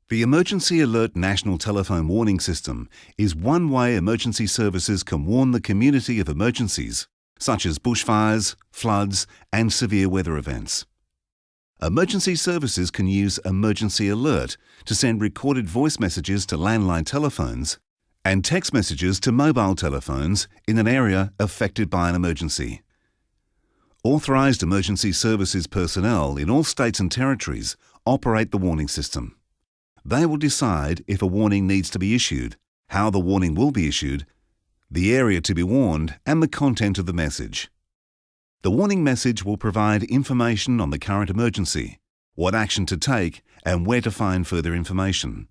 The Emergency Alert National Telephone Warning System is one way emergency services can warn the community of emergencies, such as bushfires, floods, and severe weather events. Emergency services can use Emergency Alert to send recorded voice messages to landline telephones and text messages to mobile telephones in an area affected by an emergency. Authorised emergency services personnel in all states and territories operate the warning system. They will decide if a warning needs to be issued, how the warning will be issued, the area to be warned, and the content of the message. The warning message will provide information on the current emergency, what action to take, and where to find further information.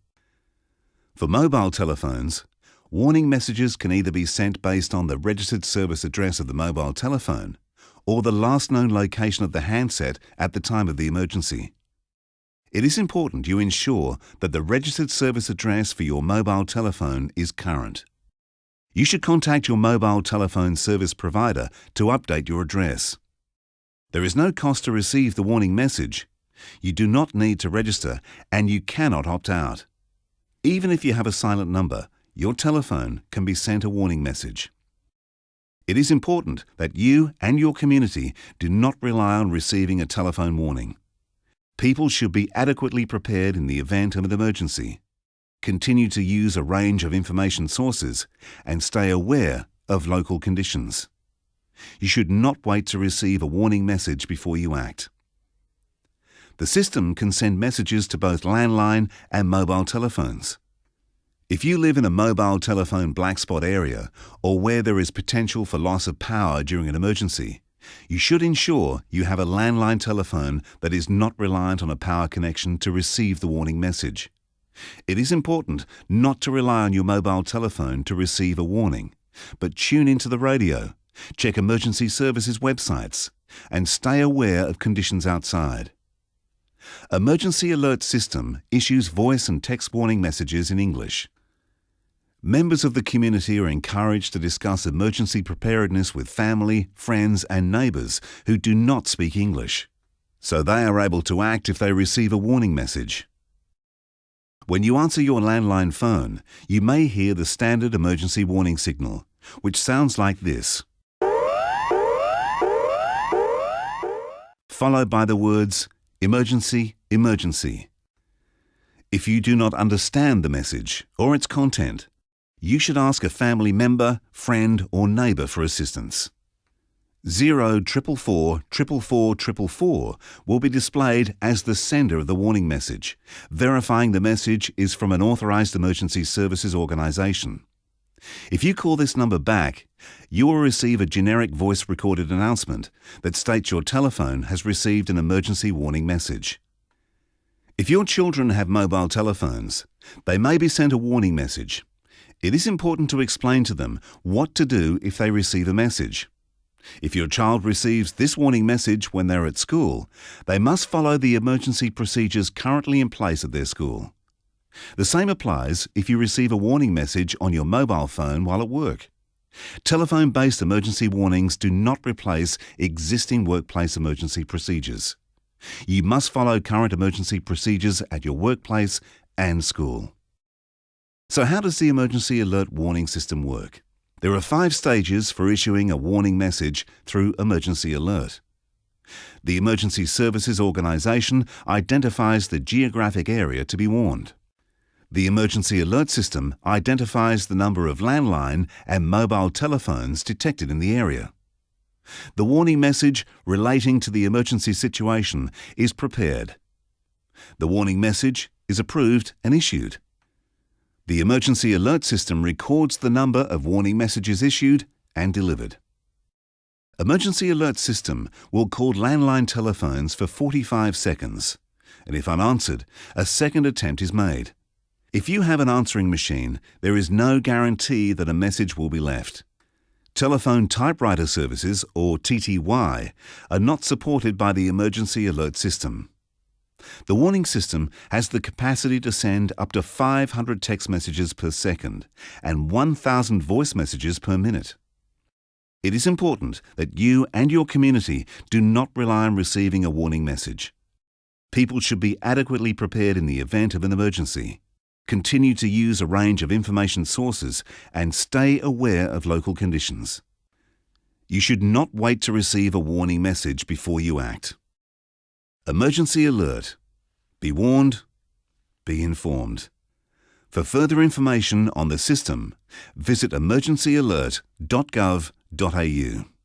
For mobile telephones, warning messages can either be sent based on the registered service address of the mobile telephone or the last known location of the handset at the time of the emergency. It is important you ensure that the registered service address for your mobile telephone is current. You should contact your mobile telephone service provider to update your address. There is no cost to receive the warning message. You do not need to register and you cannot opt out. Even if you have a silent number, your telephone can be sent a warning message. It is important that you and your community do not rely on receiving a telephone warning. People should be adequately prepared in the event of an emergency. Continue to use a range of information sources and stay aware of local conditions. You should not wait to receive a warning message before you act. The system can send messages to both landline and mobile telephones. If you live in a mobile telephone black spot area or where there is potential for loss of power during an emergency, you should ensure you have a landline telephone that is not reliant on a power connection to receive the warning message. It is important not to rely on your mobile telephone to receive a warning, but tune into the radio, check emergency services websites, and stay aware of conditions outside. Emergency Alert System issues voice and text warning messages in English. Members of the community are encouraged to discuss emergency preparedness with family, friends, and neighbours who do not speak English, so they are able to act if they receive a warning message. When you answer your landline phone, you may hear the standard emergency warning signal, which sounds like this, followed by the words, "Emergency, emergency." If you do not understand the message or its content, you should ask a family member, friend, or neighbour for assistance. 0444 444 444 will be displayed as the sender of the warning message, verifying the message is from an authorised emergency services organisation. If you call this number back, you will receive a generic voice-recorded announcement that states your telephone has received an emergency warning message. If your children have mobile telephones, they may be sent a warning message. It is important to explain to them what to do if they receive a message. If your child receives this warning message when they're at school, they must follow the emergency procedures currently in place at their school. The same applies if you receive a warning message on your mobile phone while at work. Telephone-based emergency warnings do not replace existing workplace emergency procedures. You must follow current emergency procedures at your workplace and school. So how does the Emergency Alert Warning System work? There are 5 stages for issuing a warning message through Emergency Alert. The Emergency Services Organisation identifies the geographic area to be warned. The Emergency Alert System identifies the number of landline and mobile telephones detected in the area. The warning message relating to the emergency situation is prepared. The warning message is approved and issued. The Emergency Alert System records the number of warning messages issued and delivered. Emergency Alert System will call landline telephones for 45 seconds, and if unanswered, a second attempt is made. If you have an answering machine, there is no guarantee that a message will be left. Telephone typewriter services, or TTY, are not supported by the Emergency Alert System. The warning system has the capacity to send up to 500 text messages per second and 1,000 voice messages per minute. It is important that you and your community do not rely on receiving a warning message. People should be adequately prepared in the event of an emergency. Continue to use a range of information sources and stay aware of local conditions. You should not wait to receive a warning message before you act. Emergency alert. Be warned, be informed. For further information on the system, visit emergencyalert.gov.au.